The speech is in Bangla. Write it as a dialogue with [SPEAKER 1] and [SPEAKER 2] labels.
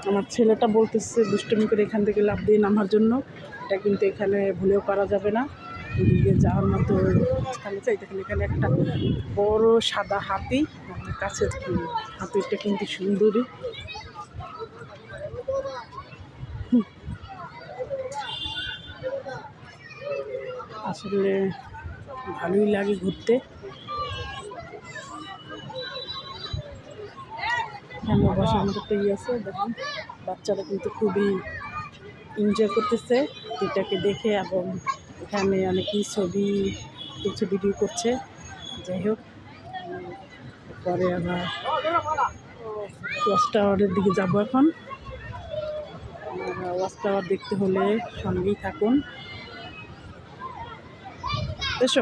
[SPEAKER 1] আমার ছেলেটা বলতেছে দুষ্টুমি করে এখান থেকে লাফ দিয়ে নামার জন্য। এটা কিন্তু এখানে ভুলেও করা যাবে না। এদিকে যাওয়ার মতো স্থানে চাই। দেখেন এখানে একটা বড় সাদা হাতি, আমার কাছে হাতিটা কিন্তু সুন্দরী। আসলে ভালোই লাগে ঘুরতে। এখানে বসার মতো একটা আছে, দেখুন বাচ্চারা কিন্তু খুবই এনজয় করতেছে এটাকে দেখে, এবং এখানে অনেকেই ছবি তুলছে, ভিডিও করছে। যাই হোক, পরে আবার ওয়াচ টাওয়ারের দিকে যাবো এখন। ওয়াচ টাওয়ার দেখতে হলে সঙ্গেই থাকুন। এসো।